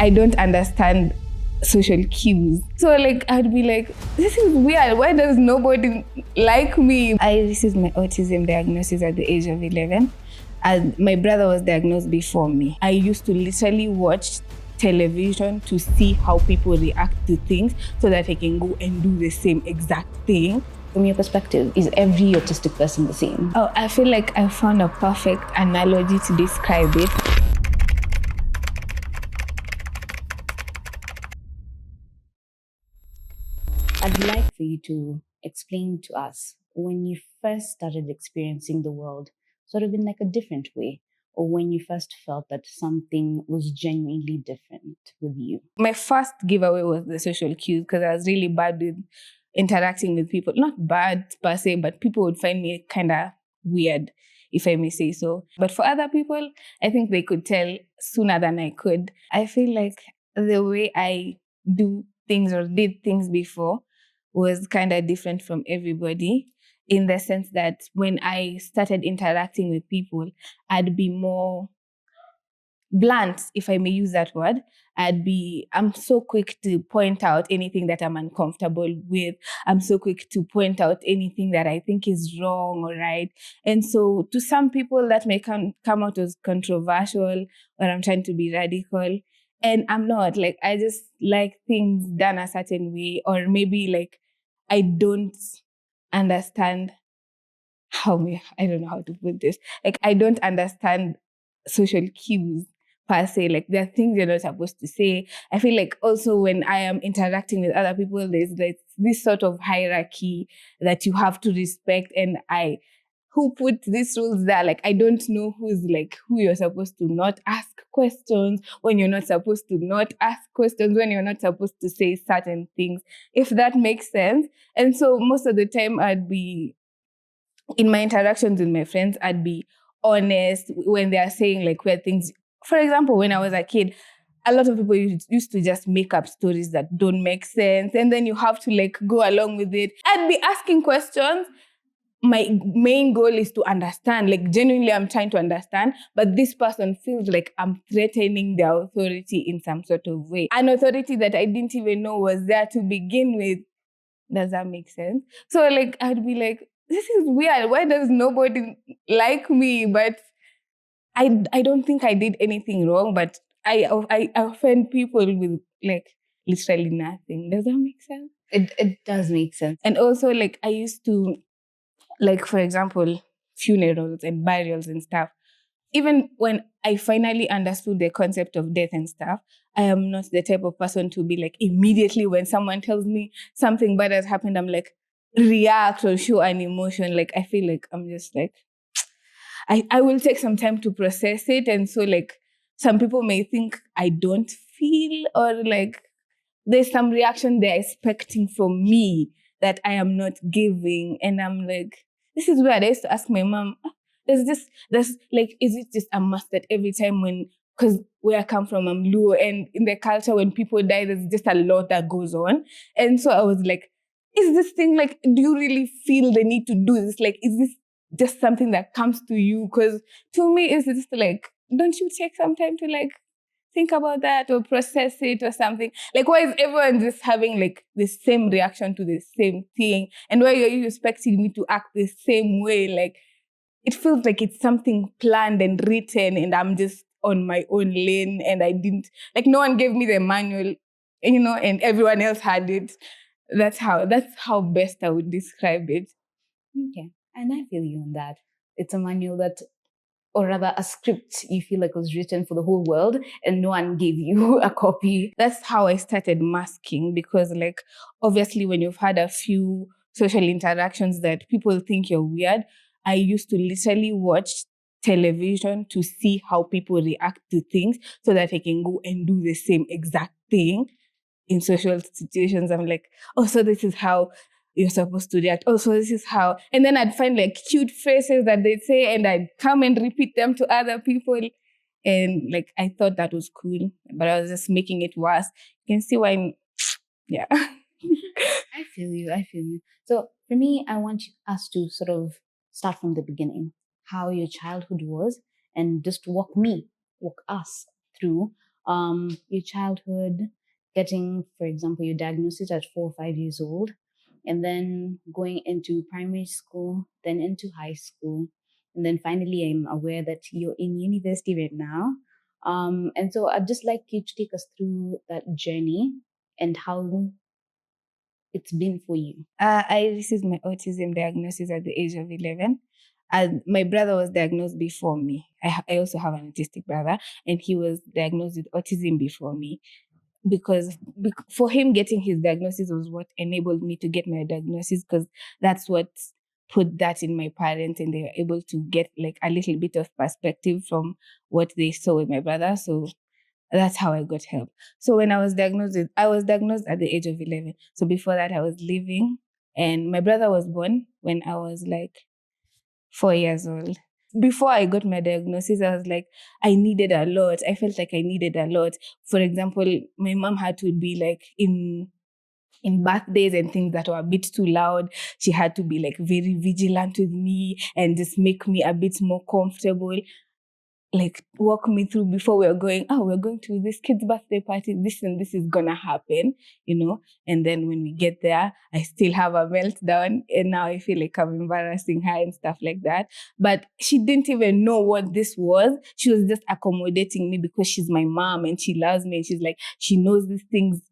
I don't understand social cues. So like I'd be like, this is weird. Why does nobody like me? I received my autism diagnosis at the age of 11. And my brother was diagnosed before me. I used to literally watch television to see how people react to things so that I can go and do the same exact thing. From your perspective, is every autistic person the same? Oh, I feel like I found a perfect analogy to describe it. I'd like for you to explain to us when you first started experiencing the world sort of in like a different way, or when you first felt that something was genuinely different with you. My first giveaway was the social cues because I was really bad with interacting with people. Not bad per se, but people would find me kind of weird, if I may say so. But for other people, I think they could tell sooner than I could. I feel like the way I do things or did things before was kind of different from everybody, in the sense that when I started interacting with people, I'd be more blunt, if I may use that word. I'm so quick to point out anything that I'm uncomfortable with. I'm so quick to point out anything that I think is wrong or right. And so to some people that may come out as controversial, or I'm trying to be radical. And I'm not. Like, I just like things done a certain way, or maybe like I don't understand I don't know how to put this. Like, I don't understand social cues per se. Like, there are things you're not supposed to say. I feel like also when I am interacting with other people, there's this sort of hierarchy that you have to respect. And who put these rules there? Like, I don't know who you're supposed to not ask questions, when you're not supposed to not ask questions, when you're not supposed to say certain things, if that makes sense. And so most of the time in my interactions with my friends, I'd be honest when they are saying like weird things. For example, when I was a kid, a lot of people used to just make up stories that don't make sense. And then you have to like go along with it. I'd be asking questions. My main goal is to understand, like genuinely I'm trying to understand, but this person feels like I'm threatening their authority in some sort of way. An authority that I didn't even know was there to begin with. Does that make sense? So like, I'd be like, this is weird. Why does nobody like me? But I don't think I did anything wrong, but I offend people with like literally nothing. Does that make sense? It does make sense. And also like I used to, like, for example, funerals and burials and stuff. Even when I finally understood the concept of death and stuff, I am not the type of person to be like immediately when someone tells me something bad has happened, I'm like react or show an emotion. Like, I feel like I'm just like, I will take some time to process it. And so like some people may think I don't feel, or like there's some reaction they're expecting from me that I am not giving. And I'm like, this is weird. I used to ask my mom, there's like, is it just a must that every time because where I come from, I'm Luo, and in the culture, when people die, there's just a lot that goes on. And so I was like, is this thing like, do you really feel the need to do this? Like, is this just something that comes to you? Because to me, it's just like, don't you take some time to like think about that or process it or something? Like, why is everyone just having like the same reaction to the same thing? And why are you expecting me to act the same way? Like, it feels like it's something planned and written, and I'm just on my own lane, and I didn't, like, no one gave me the manual, and everyone else had it. That's how best I would describe it. Okay. And I feel you on that. It's a manual that, or rather a script you feel like was written for the whole world and no one gave you a copy. That's how I started masking, because like, obviously when you've had a few social interactions that people think you're weird, I used to literally watch television to see how people react to things so that I can go and do the same exact thing in social situations. I'm like, oh, so this is how you're supposed to react. Oh, so this is how. And then I'd find like cute phrases that they'd say, and I'd come and repeat them to other people. And like, I thought that was cool, but I was just making it worse. You can see why, yeah. I feel you. So for me, I want us to sort of start from the beginning, how your childhood was, and just walk us through your childhood, getting, for example, your diagnosis at 4 or 5 years old, and then going into primary school, then into high school, and then finally I'm aware that you're in university right now. And so I'd just like you to take us through that journey and how it's been for you. I received my autism diagnosis at the age of 11. And my brother was diagnosed before me. I also have an autistic brother, and he was diagnosed with autism before me. Because for him, getting his diagnosis was what enabled me to get my diagnosis, because that's what put that in my parents, and they were able to get like a little bit of perspective from what they saw with my brother. So that's how I got help. So when I was diagnosed at the age of 11. So before that, I was living, and my brother was born when I was like 4 years old. Before I got my diagnosis, I was like, I needed a lot. I felt like I needed a lot. For example, my mom had to be like in birthdays and things that were a bit too loud. She had to be like very vigilant with me and just make me a bit more comfortable, like walk me through before we're going to this kid's birthday party, this and this is gonna happen, and then when we get there, I still have a meltdown, and now I feel like I'm embarrassing her and stuff like that. But she didn't even know what this was. She was just accommodating me because she's my mom and she loves me, and she's like, she knows these things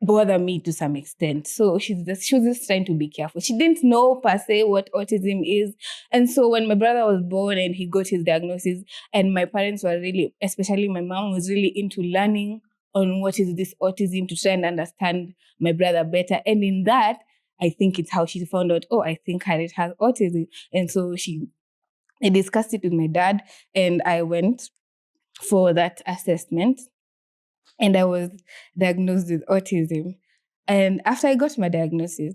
bother me to some extent. So she was just trying to be careful. She didn't know per se what autism is. And so when my brother was born and he got his diagnosis, and my parents were really, especially my mom, was really into learning on what is this autism to try and understand my brother better. And in that, I think it's how she found out, oh, I think Harriet has autism. And so I discussed it with my dad, and I went for that assessment, and I was diagnosed with autism. And after I got my diagnosis,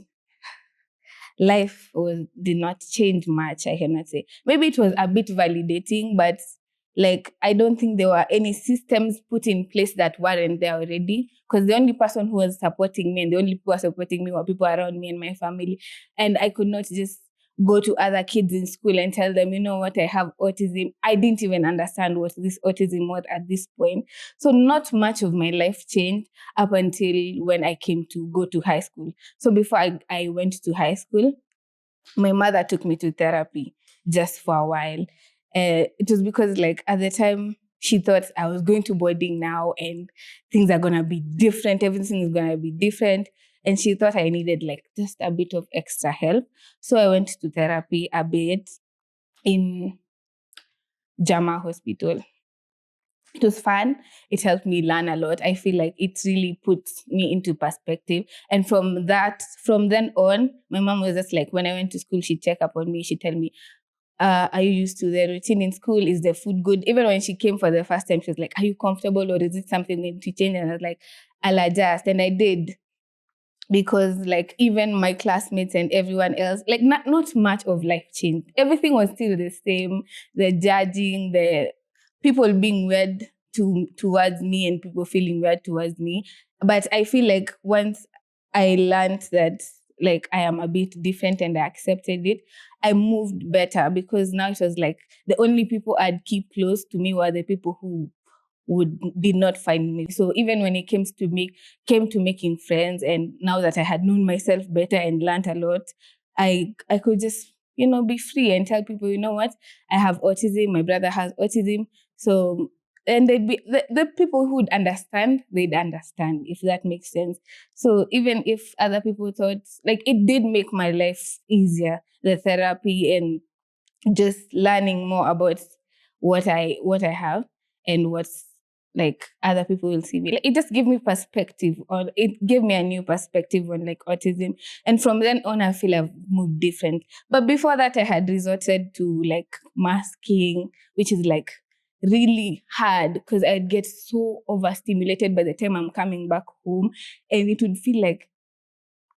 did not change much, I cannot say. Maybe it was a bit validating, but like I don't think there were any systems put in place that weren't there already. Because the only person who was supporting me and the only people who were supporting me were people around me and my family. And I could not just go to other kids in school and tell them, you know what, I have autism. I didn't even understand what this autism was at this point. So not much of my life changed up until when I came to go to high school. So before I went to high school, my mother took me to therapy just for a while. It was because like at the time she thought I was going to boarding now and things are going to be different. Everything is going to be different. And she thought I needed like just a bit of extra help. So I went to therapy a bit in Jama Hospital. It was fun. It helped me learn a lot. I feel like it really puts me into perspective. And from then on, my mom was just like, when I went to school, she'd check up on me. She'd tell me, are you used to the routine in school? Is the food good? Even when she came for the first time, she was like, are you comfortable, or is it something we need to change? And I was like, I'll adjust. And I did. Because like even my classmates and everyone else, like not much of life changed. Everything was still the same. The judging, the people being weird towards me and people feeling weird towards me. But I feel like once I learned that like I am a bit different and I accepted it, I moved better, because now it was like the only people I'd keep close to me were the people who did not find me. So even when it came to making friends, and now that I had known myself better and learned a lot, I could just be free and tell people, you know what, I have autism, my brother has autism. So and they'd be the people who would understand, they'd understand, if that makes sense. So even if other people thought, like, it did make my life easier, the therapy and just learning more about what I have and what's like other people will see me. Like, it just gave me perspective, or it gave me a new perspective on like autism. And from then on, I feel I've moved different. But before that, I had resorted to like masking, which is like really hard because I'd get so overstimulated by the time I'm coming back home, and it would feel like,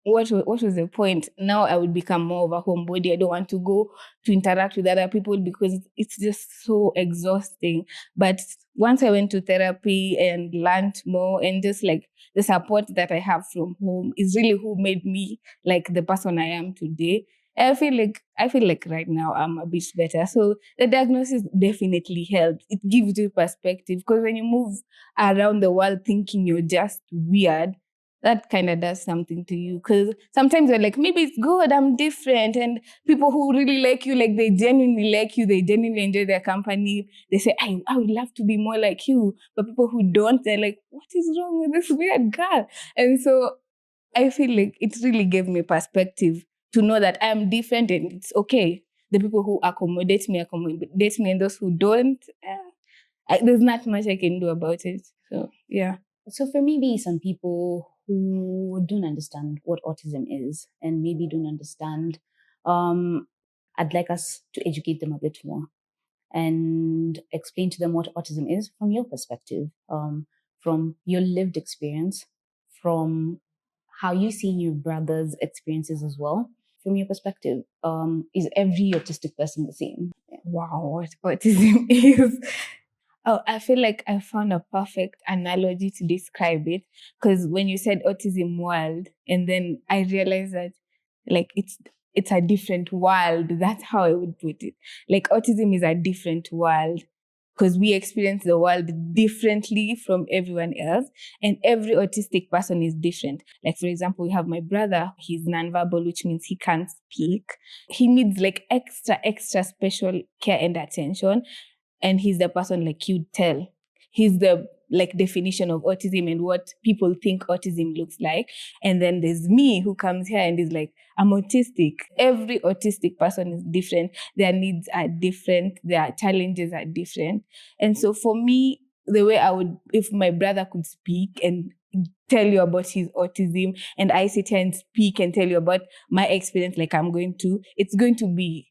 what was the point? Now I would become more of a homebody. I don't want to go to interact with other people because it's just so exhausting. But once I went to therapy and learned more, and just like the support that I have from home is really who made me like the person I am today. I feel like right now I'm a bit better. So the diagnosis definitely helps. It gives you perspective because when you move around the world thinking you're just weird, that kind of does something to you. Because sometimes you're like, maybe it's good, I'm different. And people who really like you, like they genuinely like you, they genuinely enjoy their company. They say, I would love to be more like you. But people who don't, they're like, what is wrong with this weird girl? And so I feel like it really gave me perspective to know that I'm different and it's okay. The people who accommodate me, and those who don't, there's not much I can do about it. So, yeah. So for maybe some people who don't understand what autism is and maybe don't understand, I'd like us to educate them a bit more and explain to them what autism is from your perspective, from your lived experience, from how you see your brother's experiences as well. From your perspective, is every autistic person the same? Wow, what autism is. Oh, I feel like I found a perfect analogy to describe it. Because when you said autism world, and then I realized that like it's a different world. That's how I would put it. Like autism is a different world because we experience the world differently from everyone else. And every autistic person is different. Like, for example, we have my brother, he's nonverbal, which means he can't speak. He needs like extra special care and attention. And he's the person like you'd tell. He's the like definition of autism and what people think autism looks like. And then there's me who comes here and is like, I'm autistic. Every autistic person is different. Their needs are different. Their challenges are different. And so for me, the way I would, if my brother could speak and tell you about his autism, and I sit here and speak and tell you about my experience like I'm going to, it's going to be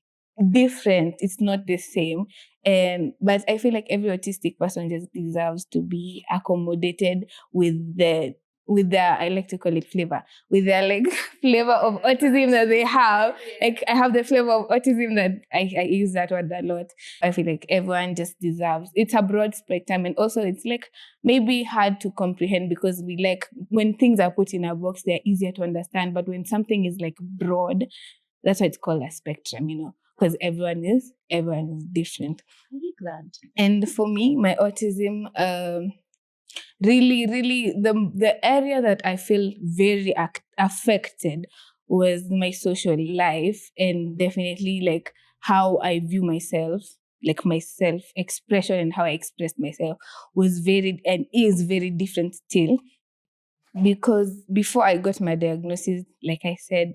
different. It's not the same. But I feel like every autistic person just deserves to be accommodated with their, I like to call it flavor, with their like flavor of autism that they have. Like I have the flavor of autism that I use that word a lot. I feel like everyone just deserves, it's a broad spectrum, and also it's like maybe hard to comprehend because we like when things are put in a box, they're easier to understand. But when something is like broad, that's why it's called a spectrum, because everyone is different. I'm really glad. And for me, my autism, really, the area that I feel very affected was my social life, and definitely like how I view myself, like my self expression and how I express myself was very and is very different still. Because before I got my diagnosis, like I said,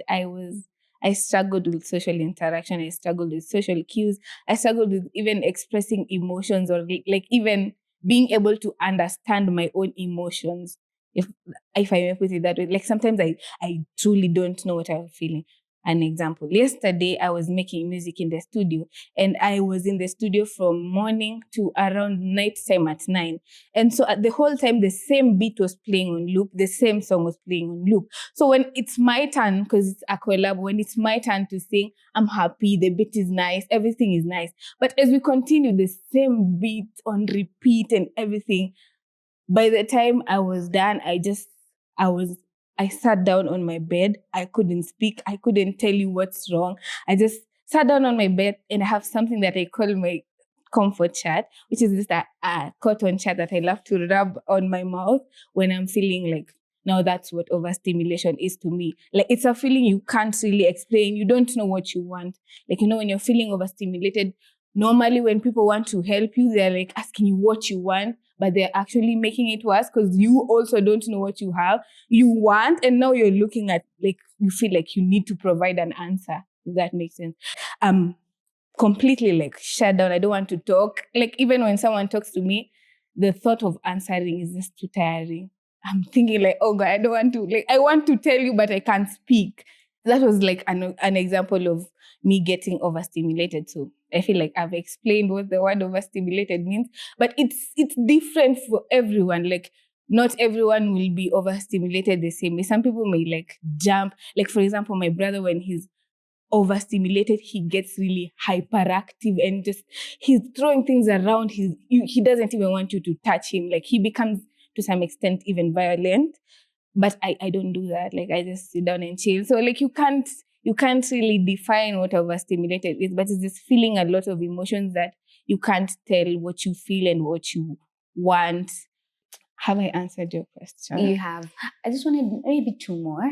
I struggled with social interaction. I struggled with social cues. I struggled with even expressing emotions or like even being able to understand my own emotions. If I may put it that way, like sometimes I truly don't know what I'm feeling. An example, yesterday I was making music in the studio, and I was in the studio from morning to around night time at 9. And so at the whole time, the same beat was playing on loop, the same song was playing on loop. So when it's my turn, because it's a collab, when it's my turn to sing, I'm happy, the beat is nice, everything is nice. But as we continue, the same beat on repeat and everything, by the time I was done, I sat down on my bed. I couldn't speak. I couldn't tell you what's wrong. I just sat down on my bed and I have something that I call my comfort chat, which is just a cotton chat that I love to rub on my mouth when I'm feeling like, now that's what overstimulation is to me. Like it's a feeling you can't really explain. You don't know what you want. Like, when you're feeling overstimulated, normally when people want to help you, they're like asking you what you want, but they're actually making it worse because you also don't know what you want, and now you're looking at, like, you feel like you need to provide an answer, if that makes sense. Completely like shut down. I don't want to talk. Like even when someone talks to me, the thought of answering is just too tiring. I'm thinking like, oh God, I don't want to, like, I want to tell you, but I can't speak. That was like an example of me getting overstimulated. So I feel like I've explained what the word overstimulated means, but it's different for everyone. Like not everyone will be overstimulated the same way. Some people may like jump. Like for example, my brother, when he's overstimulated, he gets really hyperactive and just he's throwing things around. He doesn't even want you to touch him. Like he becomes to some extent even violent. But I don't do that. Like I just sit down and chill. So like you can't you can't really define what overstimulated is, but it's just feeling a lot of emotions that you can't tell what you feel and what you want. Have I answered your question? You have. I just wanted maybe two more.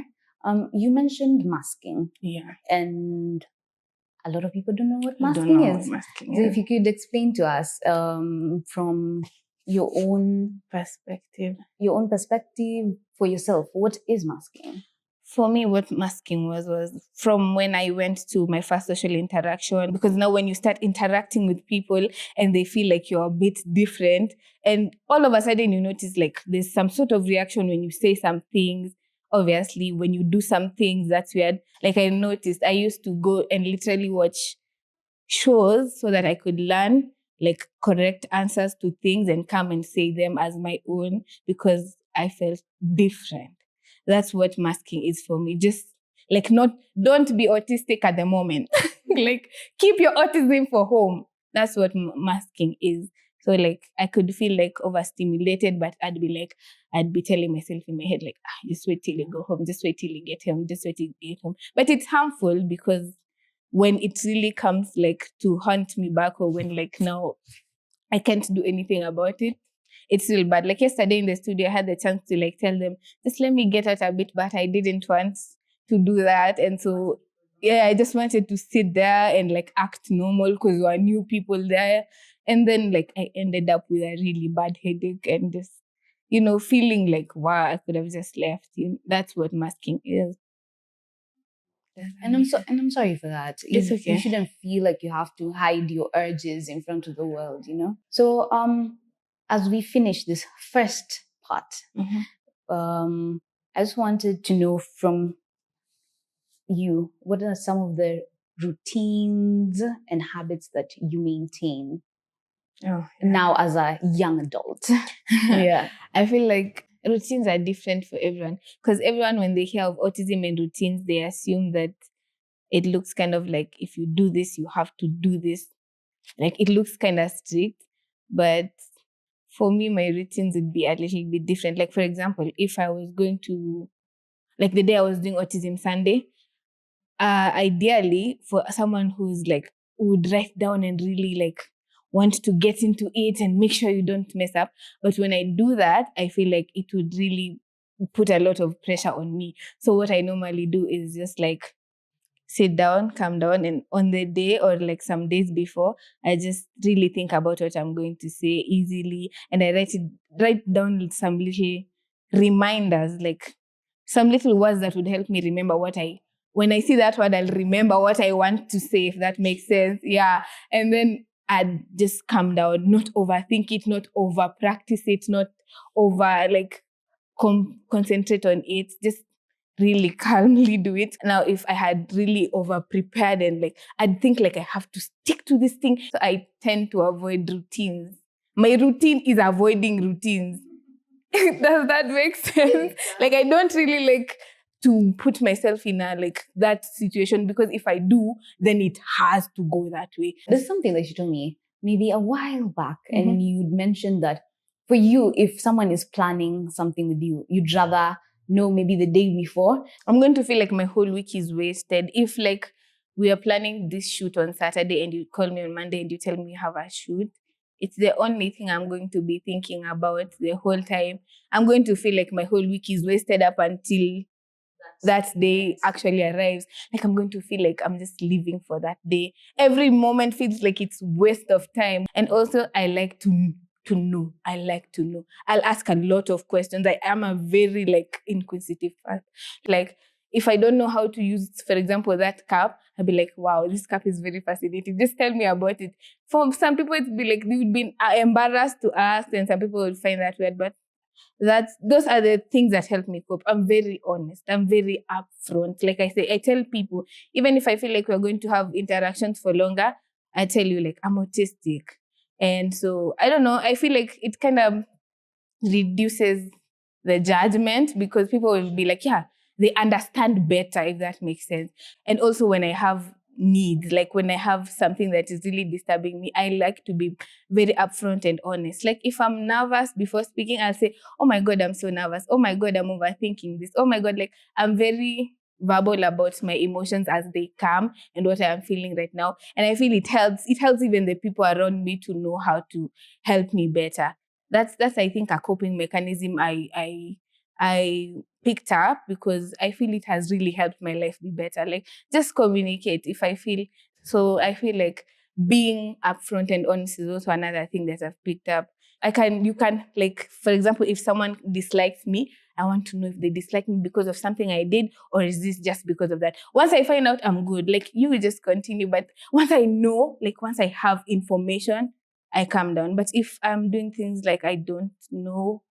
You mentioned masking. Yeah. And a lot of people don't know what I don't masking know is. what masking So is. if you could explain to us from your own Perspective. For yourself, what is masking? For me, what masking was from when I went to my first social interaction, because now when you start interacting with people and they feel like you're a bit different, and all of a sudden you notice like there's some sort of reaction when you say some things. Obviously, when you do some things, that's weird. Like I noticed, I used to go and literally watch shows so that I could learn like correct answers to things and come and say them as my own because I felt different. That's what masking is for me. Just like don't be autistic at the moment. Like keep your autism for home. That's what masking is. So like I could feel like overstimulated, but I'd be telling myself in my head like, just wait till you go home, just wait till you get home, just wait till you get home. But it's harmful because when it really comes like to haunt me back, or when like now I can't do anything about it, it's real bad. Like yesterday in the studio, I had the chance to like tell them, just let me get out a bit, but I didn't want to do that. And so, yeah, I just wanted to sit there and like act normal because there were new people there. And then like I ended up with a really bad headache and just, feeling like, wow, I could have just left. That's what masking is. And I'm sorry for that. It's okay. You shouldn't feel like you have to hide your urges in front of the world, So as we finish this first part, I just wanted to know from you, what are some of the routines and habits that you maintain now as a young adult? Yeah. I feel like routines are different for everyone because everyone, when they hear of autism and routines, they assume that it looks kind of like if you do this, you have to do this. Like it looks kind of strict, but for me, my routines would be a little bit different. Like, for example, if I was going to, like the day I was doing Autism Sunday, ideally for someone who's like, would write down and really like want to get into it and make sure you don't mess up. But when I do that, I feel like it would really put a lot of pressure on me. So what I normally do is just like sit down, calm down, and on the day or like some days before, I just really think about what I'm going to say easily, and I write down some little reminders, like some little words that would help me remember when I see that word, I'll remember what I want to say, if that makes sense. Yeah. And then I'd just calm down, not overthink it, not over practice it, not over like concentrate on it, just really calmly do it. Now, if I had really over prepared and like, I'd think like I have to stick to this thing. So I tend to avoid routines. My routine is avoiding routines. Does that make sense? Like, I don't really like to put myself in that situation, because if I do, then it has to go that way. There's something that you told me maybe a while back, and you mentioned that for you, if someone is planning something with you, you'd rather know maybe the day before. I'm going to feel like my whole week is wasted. If like we are planning this shoot on Saturday and you call me on Monday and you tell me you have a shoot, it's the only thing I'm going to be thinking about the whole time. I'm going to feel like my whole week is wasted up until that day actually arrives. Like I'm going to feel like I'm just living for that day. Every moment feels like it's waste of time. And also I like to know. I like to know. I'll ask a lot of questions. I am a very like inquisitive person. Like if I don't know how to use, for example, that cup, I'll be like, wow, this cup is very fascinating. Just tell me about it. For some people, it'd be like, they would be embarrassed to ask, and some people would find that weird. But those are the things that help me cope. I'm very honest. I'm very upfront. Like I say, I tell people, even if I feel like we're going to have interactions for longer, I tell you like I'm autistic. And so I don't know, I feel like it kind of reduces the judgment, because people will be like, yeah, they understand better, if that makes sense. And also when I have needs, like when I have something that is really disturbing me, I like to be very upfront and honest. Like if I'm nervous before speaking, I'll say, oh my God, I'm so nervous. Oh my God, I'm overthinking this. Oh my God, like I'm very verbal about my emotions as they come and what I am feeling right now. And I feel it helps even the people around me to know how to help me better. That's I think a coping mechanism I picked up, because I feel it has really helped my life be better. Like, just communicate if I feel. So I feel like being upfront and honest is also another thing that I've picked up. You can, like, for example, if someone dislikes me, I want to know if they dislike me because of something I did, or is this just because of that? Once I find out, I'm good. Like, you will just continue. But once I know, like, once I have information, I calm down. But if I'm doing things like I don't know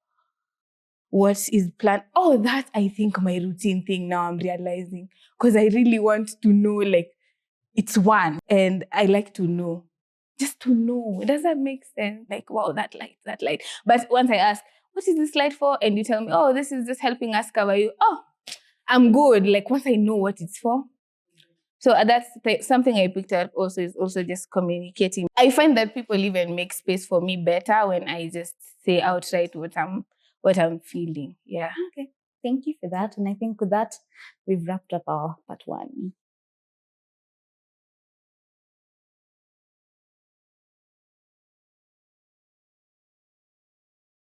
what is planned, oh, that's, I think, my routine thing now I'm realizing. Because I really want to know, like, it's one. And I like to know. Just to know. Does that make sense? Like, wow, that light, that light. But once I ask, what is this light for? And you tell me, oh, this is just helping us cover you. Oh, I'm good. Like, once I know what it's for. So that's something I picked up also, is also just communicating. I find that people even make space for me better when I just say outright what I'm feeling. Yeah. Okay. Thank you for that. And I think with that, we've wrapped up our part 1.